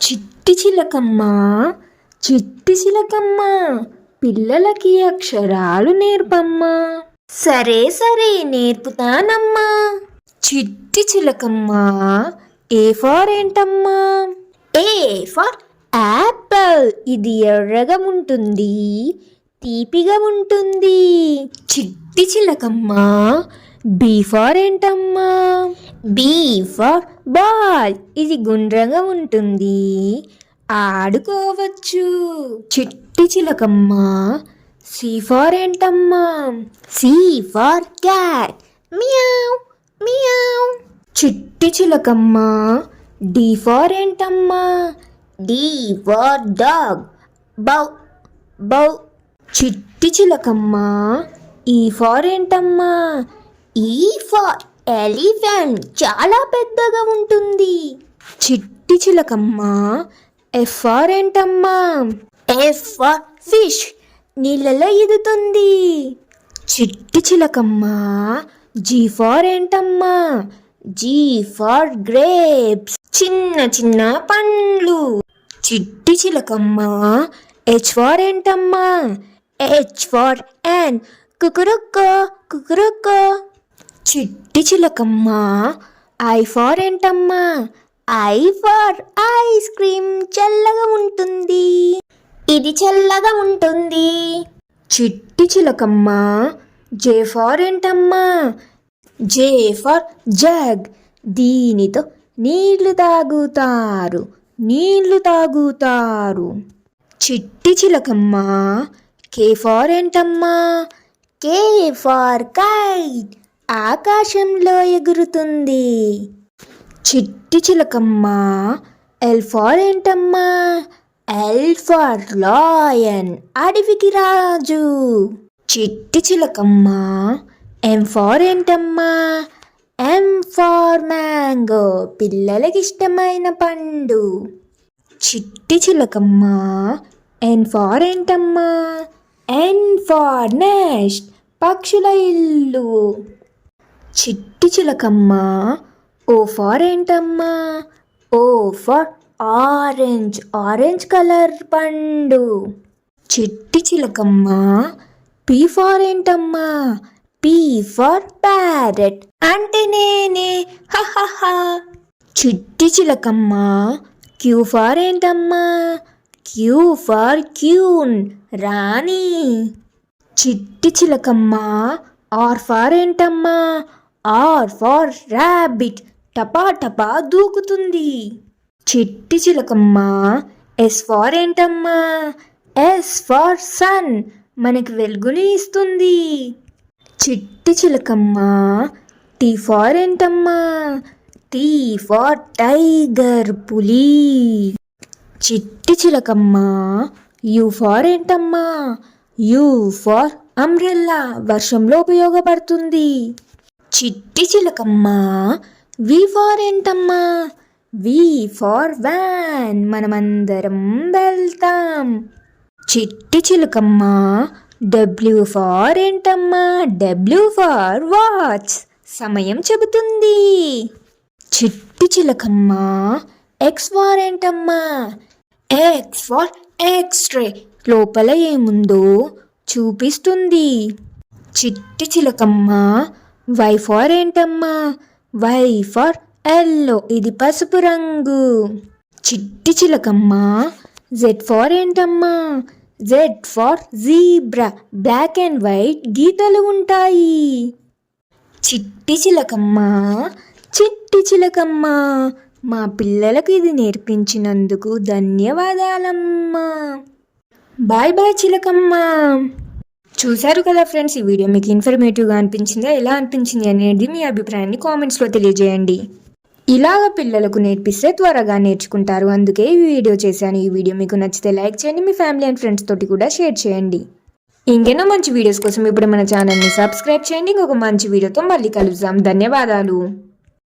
చిట్టి చిలకమ్మ చిట్టి చిలకమ్మ పిల్లలకి అక్షరాలు నేర్పమ్మా. సరే సరే నేర్పుతానమ్మా. చిట్టి చిలకమ్మ ఏ ఫర్ ఏంటమ్మా? A for apple. ఇది ఎర్రగా ఉంటుంది, తీపిగా ఉంటుంది. చిట్టి చిలకమ్మ బీ ఫర్ ఏంటమ్మా? B for ball. ఇది గుండ్రంగా ఉంటుంది, ఆడుకోవచ్చు. చిట్టి చిలకమ్మ సి ఫర్ ఏంటమ్మా? C for cat. Meow meow. చిట్టి చిలకమ్మ డి ఫర్ ఏంటమ్మా? D for dog. Bow bow. చిట్టి చిలకమ్మ ఈ ఫర్ ఏంటమ్మా? ఈ ఫర్ ఎలిఫెంట్. చాలా పెద్దగా ఉంటుంది. చిట్టి చిలకమ్మ ఎఫ్ ఫర్ ఏంటమ్మా? F for fish. నీళ్ళలో ఈదుతుంది. చిట్టి చిలకమ్మ జీ ఫర్ ఏంటమ్మా? G for grapes. చిన్న చిన్న పండ్లు. చిట్టి చిలకమ్మ హెచ్ ఫర్ ఏంటమ్మా? H for hen. కుకురుక్క కుకురుక్క. చిట్టి చిలకమ్మ ఐ ఫర్ ఏంటమ్మా? I for ice cream. చల్లగా ఉంటుంది, ఇది చల్లగా ఉంటుంది. చిట్టి చిలకమ్మ జే ఫర్ ఏంటమ్మా? J for jug. దీనితో నీళ్లు తాగుతారు, నీళ్లు తాగుతారు. చిట్టి చిలకమ్మ కే ఫర్ ఏంటమ్మా? K for kite. ఆకాశంలో ఎగురుతుంది. చిట్టి చిలకమ్మ ఎల్ ఫర్ ఏంటమ్మా? L for lion. అడవికి రాజు. చిట్టి చిలకమ్మ ఎం ఫర్ ఏంటమ్మా? M for mango. పిల్లలకి ఇష్టమైన పండు. చిట్టి చిలకమ్మ ఎన్ ఫర్ ఏంటమ్మా? N for nest. పక్షుల ఇల్లు. చిట్టి చిలకమ్మ ఓ ఫర్ ఏంటమ్మా? O for orange. Orange colour పండు. చిట్టి చిలకమ్మ పీ ఫర్ ఏంటమ్మా? P for parrot. అంటే నేనే. హహహ. చిట్టి చిలకమ్మ క్యూ ఫర్ ఏంటమ్మా? Q for క్యూన్. రాణి. చిట్టి చిలకమ్మ ఆర్ ఫర్ ఏంటమ్మా? R for rabbit. టపా టపా దూకుతుంది. చిట్టి చిలకమ్మ ఎస్ ఫర్ ఏంటమ్మా? S for sun. మనకి వెలుగుని ఇస్తుంది. చిట్టి చిలకమ్మ టీ ఫర్ ఏంటమ్మా? T for tiger. పులి. చిట్టి చిలకమ్మ యూ ఫర్ ఏంటమ్మా? U for umbrella. వర్షంలో ఉపయోగపడుతుంది. చిట్టి చిలకమ్మ వి ఫర్ ఏంటమ్మా? V for van. మనమందరం వెళ్తాం. చిట్టి చిలకమ్మ డబ్ల్యూ ఫర్ ఏంటమ్మా? W for watch. సమయం చెబుతుంది. చిట్టి చిలకమ్మ ఎక్స్ ఫర్ ఏంటమ్మా? X for x ray. లోపల ఏముందో చూపిస్తుంది. చిట్టి చిలకమ్మ వై ఫర్ ఏంటమ్మా? Y for yellow. ఇది పసుపు రంగు. చిట్టి చిలకమ్మ జెడ్ ఫర్ ఏంటమ్మా? Z for zebra. Black and white గీతలు ఉంటాయి. చిట్టి చిలకమ్మ చిట్టి చిలకమ్మ మా పిల్లలకు ఇది నేర్పించినందుకు ధన్యవాదాలమ్మా. బాయ్ బాయ్ చిలకమ్మ. చూశారు కదా ఫ్రెండ్స్, ఈ వీడియో మీకు ఇన్ఫర్మేటివ్గా అనిపించిందా, ఎలా అనిపించింది అనేది మీ అభిప్రాయాన్ని కామెంట్స్లో తెలియజేయండి. ఇలాగ పిల్లలకు నేర్పిస్తే త్వరగా నేర్చుకుంటారు, అందుకే ఈ వీడియో చేశాను. ఈ వీడియో మీకు నచ్చితే లైక్ చేయండి, మీ ఫ్యామిలీ అండ్ ఫ్రెండ్స్ తోటి కూడా షేర్ చేయండి. ఇంకెన్నో మంచి వీడియోస్ కోసం ఇప్పుడు మన ఛానల్ని సబ్స్క్రైబ్ చేయండి. ఇంకొక మంచి వీడియోతో మళ్ళీ కలుద్దాం. ధన్యవాదాలు.